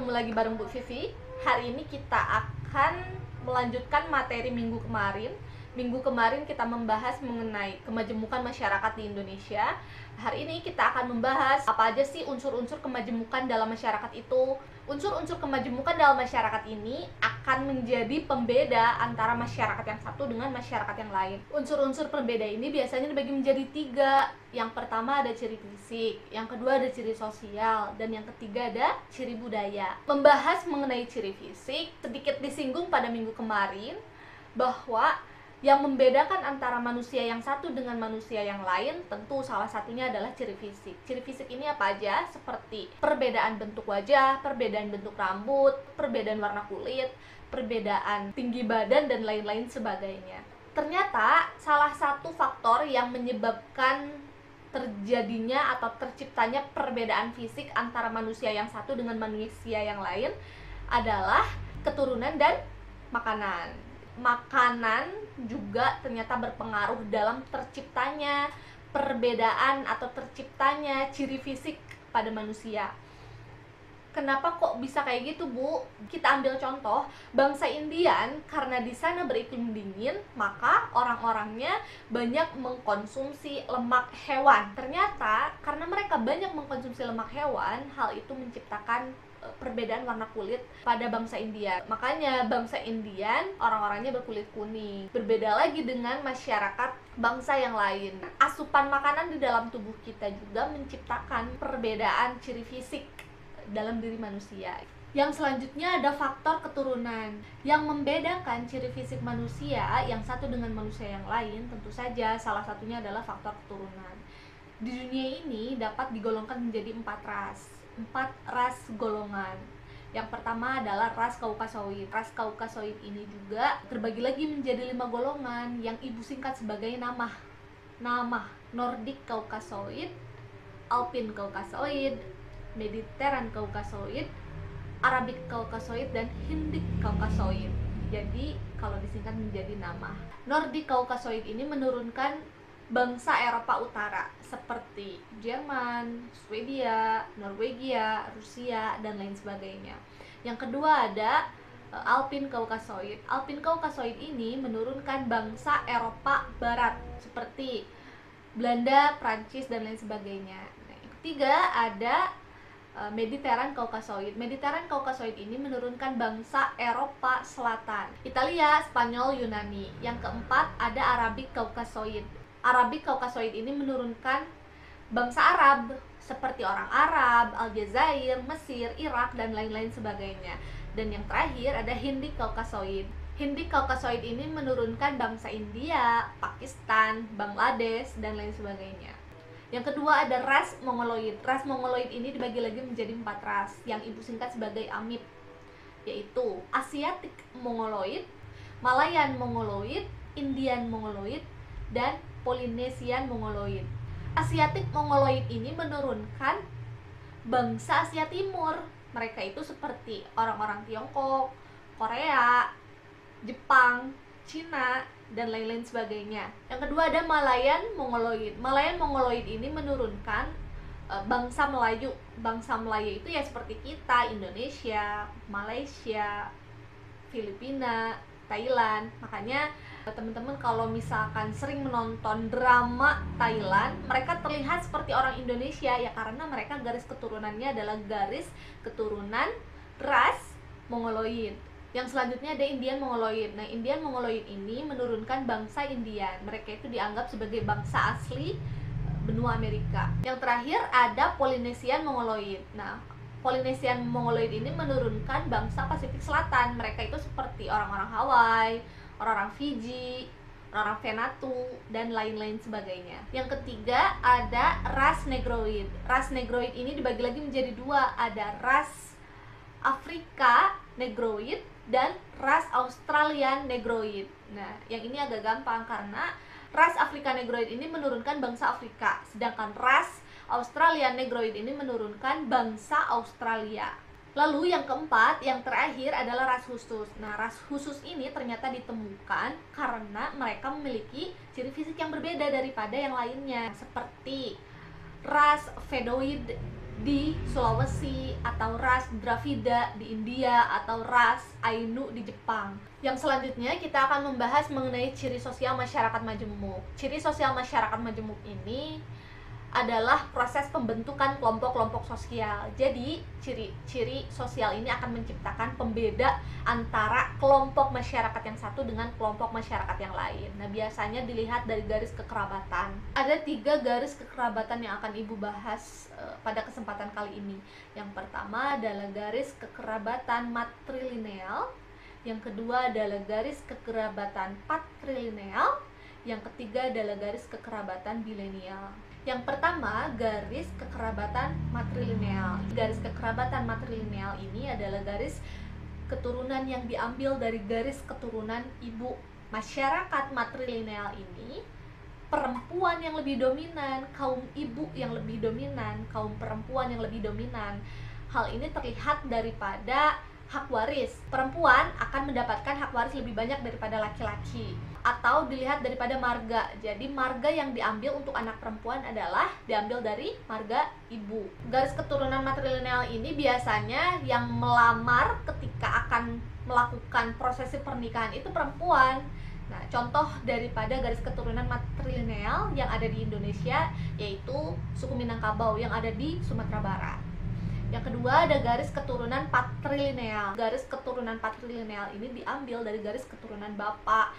ketemu lagi bareng Bu Vivi. Hari ini kita akan melanjutkan materi minggu kemarin. Minggu kemarin kita membahas mengenai kemajemukan masyarakat di Indonesia. Hari ini kita akan membahas apa aja sih unsur-unsur kemajemukan dalam masyarakat itu. Unsur-unsur kemajemukan dalam masyarakat ini akan menjadi pembeda antara masyarakat yang satu dengan masyarakat yang lain. Unsur-unsur pembeda ini biasanya dibagi menjadi 3. Yang pertama ada ciri fisik, yang kedua ada ciri sosial, dan yang ketiga ada ciri budaya. Membahas mengenai ciri fisik, sedikit disinggung pada minggu kemarin bahwa yang membedakan antara manusia yang satu dengan manusia yang lain tentu salah satunya adalah ciri fisik. Ciri fisik ini apa aja? Seperti perbedaan bentuk wajah, perbedaan bentuk rambut, perbedaan warna kulit, perbedaan tinggi badan, dan lain-lain sebagainya. Ternyata salah satu faktor yang menyebabkan terjadinya atau terciptanya perbedaan fisik antara manusia yang satu dengan manusia yang lain adalah keturunan dan makanan. Makanan juga ternyata berpengaruh dalam terciptanya perbedaan atau terciptanya ciri fisik pada manusia. Kenapa kok bisa kayak gitu, Bu? Kita ambil contoh bangsa Indian, karena di sana beriklim dingin, maka orang-orangnya banyak mengkonsumsi lemak hewan. Ternyata karena mereka banyak mengkonsumsi lemak hewan, hal itu menciptakan perbedaan warna kulit pada bangsa India. Makanya bangsa Indian orang-orangnya berkulit kuning. Berbeda lagi dengan masyarakat bangsa yang lain. Asupan makanan di dalam tubuh kita juga menciptakan perbedaan ciri fisik dalam diri manusia. Yang selanjutnya ada faktor keturunan. Yang membedakan ciri fisik manusia yang satu dengan manusia yang lain tentu saja salah satunya adalah faktor keturunan. Di dunia ini dapat digolongkan menjadi 4 ras golongan. Yang pertama adalah ras Kaukasoid. Ras Kaukasoid ini juga terbagi lagi menjadi 5 golongan yang ibu singkat sebagai nama Nordic Kaukasoid, Alpine Kaukasoid, Mediterranean Kaukasoid, Arabic Kaukasoid, dan Hindic Kaukasoid. Jadi kalau disingkat menjadi nama. Nordic Kaukasoid ini menurunkan bangsa Eropa Utara seperti Jerman, Swedia, Norwegia, Rusia, dan lain sebagainya. Yang kedua ada Alpine Kaukasoid. Alpine Kaukasoid ini menurunkan bangsa Eropa Barat seperti Belanda, Prancis, dan lain sebagainya. Nah, yang ketiga ada Mediterranean Kaukasoid. Mediterranean Kaukasoid ini menurunkan bangsa Eropa Selatan, Italia, Spanyol, Yunani. Yang keempat ada Arabic Kaukasoid. Arabic Kaukasoid ini menurunkan bangsa Arab seperti orang Arab, Aljazair, Mesir, Irak, dan lain-lain sebagainya. Dan yang terakhir ada Hindic Kaukasoid. Hindic Kaukasoid ini menurunkan bangsa India, Pakistan, Bangladesh, dan lain sebagainya. Yang kedua ada ras Mongoloid. Ras Mongoloid ini dibagi lagi menjadi 4 ras yang ibu singkat sebagai AMIP, yaitu Asiatic Mongoloid, Malayan Mongoloid, Indian Mongoloid, dan Polynesian Mongoloid. Asiatic Mongoloid ini menurunkan bangsa Asia Timur. Mereka itu seperti orang-orang Tiongkok, Korea, Jepang, Cina, dan lain-lain sebagainya. Yang kedua ada Malayan Mongoloid. Malayan Mongoloid ini menurunkan bangsa Melayu. Bangsa Melayu itu ya seperti kita, Indonesia, Malaysia, Filipina, Thailand. Makanya teman-teman kalau misalkan sering menonton drama Thailand, mereka terlihat seperti orang Indonesia ya karena mereka garis keturunannya adalah garis keturunan ras Mongoloid. Yang selanjutnya ada Indian Mongoloid. Nah, Indian Mongoloid ini menurunkan bangsa Indian. Mereka itu dianggap sebagai bangsa asli benua Amerika. Yang terakhir ada Polynesian Mongoloid. Nah, Polynesian Mongoloid ini menurunkan bangsa Pasifik Selatan. Mereka itu seperti orang-orang Hawaii, orang-orang Fiji, orang-orang Vanuatu, dan lain-lain sebagainya. Yang ketiga ada ras Negroid. Ras Negroid ini dibagi lagi menjadi 2. Ada ras Afrika Negroid dan ras Australian Negroid. Nah, yang ini agak gampang karena ras Afrika Negroid ini menurunkan bangsa Afrika, sedangkan ras Australian Negroid ini menurunkan bangsa Australia. Lalu yang keempat, yang terakhir adalah ras khusus. Nah, ras khusus ini ternyata ditemukan karena mereka memiliki ciri fisik yang berbeda daripada yang lainnya, seperti ras Vedoid di Sulawesi, atau ras Dravida di India, atau ras Ainu di Jepang. Yang selanjutnya kita akan membahas mengenai ciri sosial masyarakat majemuk. Ciri sosial masyarakat majemuk ini adalah proses pembentukan kelompok-kelompok sosial. Jadi, ciri-ciri sosial ini akan menciptakan pembeda antara kelompok masyarakat yang satu dengan kelompok masyarakat yang lain. Nah, biasanya dilihat dari garis kekerabatan. Ada 3 garis kekerabatan yang akan Ibu bahas pada kesempatan kali ini. Yang pertama adalah garis kekerabatan matrilineal, yang kedua adalah garis kekerabatan patrilineal, yang ketiga adalah garis kekerabatan bilenial. Yang pertama, garis kekerabatan matrilineal. Garis kekerabatan matrilineal ini adalah garis keturunan yang diambil dari garis keturunan ibu. Masyarakat matrilineal ini perempuan yang lebih dominan, kaum ibu yang lebih dominan, kaum perempuan yang lebih dominan. Hal ini terlihat daripada hak waris. Perempuan akan mendapatkan hak waris lebih banyak daripada laki-laki. Atau dilihat daripada marga. Jadi marga yang diambil untuk anak perempuan adalah diambil dari marga ibu. Garis keturunan matrilineal ini biasanya yang melamar ketika akan melakukan prosesi pernikahan itu perempuan. Nah, contoh daripada garis keturunan matrilineal yang ada di Indonesia yaitu suku Minangkabau yang ada di Sumatera Barat. Yang kedua ada garis keturunan patrilineal. Garis keturunan patrilineal ini diambil dari garis keturunan bapak.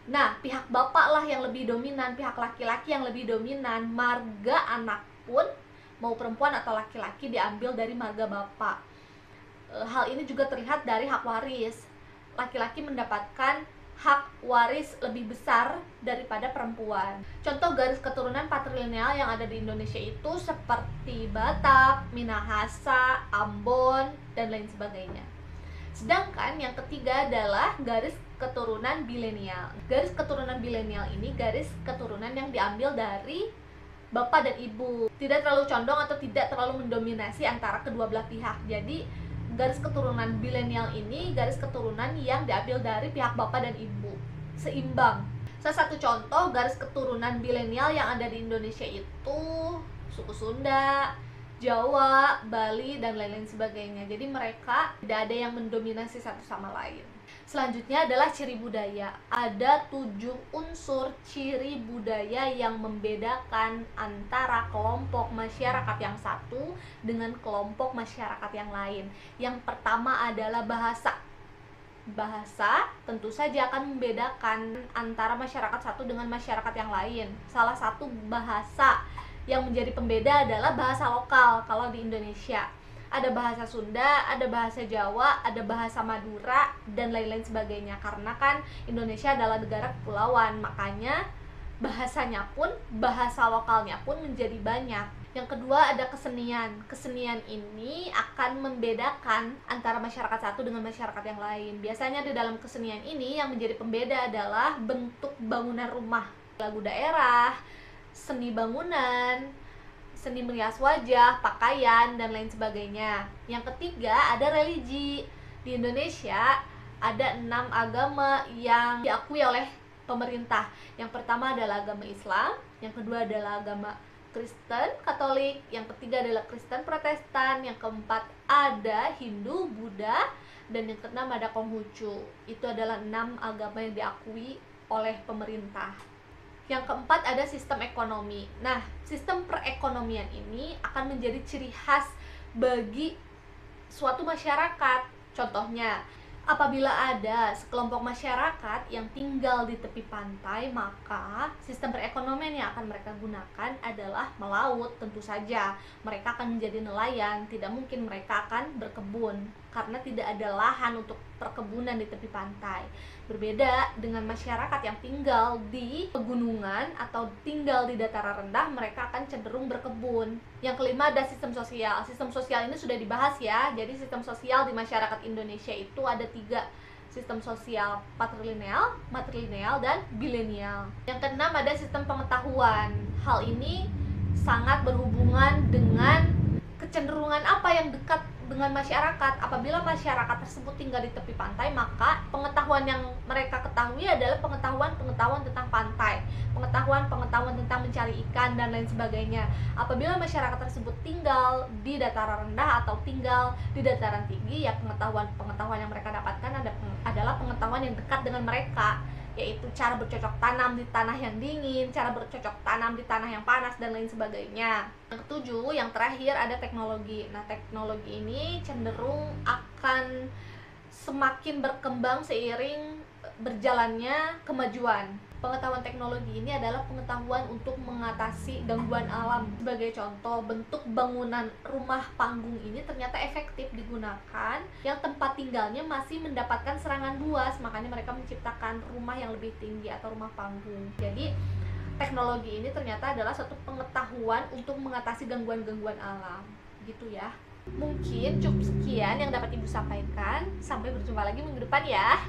Nah, pihak bapak lah yang lebih dominan, pihak laki-laki yang lebih dominan. Marga anak pun, mau perempuan atau laki-laki, diambil dari marga bapak. Hal ini juga terlihat dari hak waris. Laki-laki mendapatkan hak waris lebih besar daripada perempuan. Contoh garis keturunan patrilineal yang ada di Indonesia itu seperti Batak, Minahasa, Ambon, dan lain sebagainya. Sedangkan yang ketiga adalah garis keturunan bilenial. Garis keturunan bilenial ini garis keturunan yang diambil dari bapak dan ibu. Tidak terlalu condong atau tidak terlalu mendominasi antara kedua belah pihak. Jadi garis keturunan bilenial ini garis keturunan yang diambil dari pihak bapak dan ibu. Seimbang. Salah satu contoh garis keturunan bilenial yang ada di Indonesia itu suku Sunda, Jawa, Bali, dan lain-lain sebagainya. Jadi mereka tidak ada yang mendominasi satu sama lain. Selanjutnya adalah ciri budaya. Ada 7 unsur ciri budaya yang membedakan antara kelompok masyarakat yang satu dengan kelompok masyarakat yang lain. Yang pertama adalah bahasa. Bahasa tentu saja akan membedakan antara masyarakat satu dengan masyarakat yang lain. Salah satu bahasa yang menjadi pembeda adalah bahasa lokal. Kalau di Indonesia ada bahasa Sunda, ada bahasa Jawa, ada bahasa Madura, dan lain-lain sebagainya. Karena kan Indonesia adalah negara kepulauan, makanya bahasanya pun, bahasa lokalnya pun menjadi banyak. Yang kedua ada kesenian. Kesenian ini akan membedakan antara masyarakat satu dengan masyarakat yang lain. Biasanya di dalam kesenian ini yang menjadi pembeda adalah bentuk bangunan rumah, lagu daerah, seni bangunan, seni merias wajah, pakaian, dan lain sebagainya. Yang ketiga ada religi. Di Indonesia ada 6 agama yang diakui oleh pemerintah. Yang pertama adalah agama Islam, yang kedua adalah agama Kristen Katolik, yang ketiga adalah Kristen Protestan, yang keempat ada Hindu, Buddha, dan yang keenam ada Konghucu. Itu adalah 6 agama yang diakui oleh pemerintah. Yang keempat ada sistem ekonomi. Nah, sistem perekonomian ini akan menjadi ciri khas bagi suatu masyarakat. Contohnya, apabila ada sekelompok masyarakat yang tinggal di tepi pantai, maka sistem perekonomian yang akan mereka gunakan adalah melaut. Tentu saja mereka akan menjadi nelayan, tidak mungkin mereka akan berkebun karena tidak ada lahan untuk perkebunan di tepi pantai. Berbeda dengan masyarakat yang tinggal di pegunungan atau tinggal di dataran rendah, mereka akan cenderung berkebun. Yang kelima ada sistem sosial. Sistem sosial ini sudah dibahas ya. Jadi sistem sosial di masyarakat Indonesia itu ada 3. Sistem sosial patrilineal, matrilineal, dan bilenial. Yang keenam ada sistem pengetahuan. Hal ini sangat berhubungan dengan kecenderungan apa yang dekat dengan masyarakat. Apabila masyarakat tersebut tinggal di tepi pantai, maka pengetahuan yang mereka ketahui adalah pengetahuan tentang pantai, pengetahuan tentang mencari ikan dan lain sebagainya. Apabila masyarakat tersebut tinggal di dataran rendah atau tinggal di dataran tinggi, ya pengetahuan yang mereka dapatkan adalah pengetahuan yang dekat dengan mereka, yaitu cara bercocok tanam di tanah yang dingin, cara bercocok tanam di tanah yang panas, dan lain sebagainya. Yang ketujuh, yang terakhir, ada teknologi. Nah, teknologi ini cenderung akan semakin berkembang seiring berjalannya kemajuan. Pengetahuan teknologi ini adalah pengetahuan untuk mengatasi gangguan alam. Sebagai contoh, bentuk bangunan rumah panggung ini ternyata efektif digunakan yang tempat tinggalnya masih mendapatkan serangan buas, makanya mereka menciptakan rumah yang lebih tinggi atau rumah panggung. Jadi teknologi ini ternyata adalah suatu pengetahuan untuk mengatasi gangguan-gangguan alam, gitu ya. Mungkin cukup sekian yang dapat Ibu sampaikan. Sampai berjumpa lagi minggu depan ya.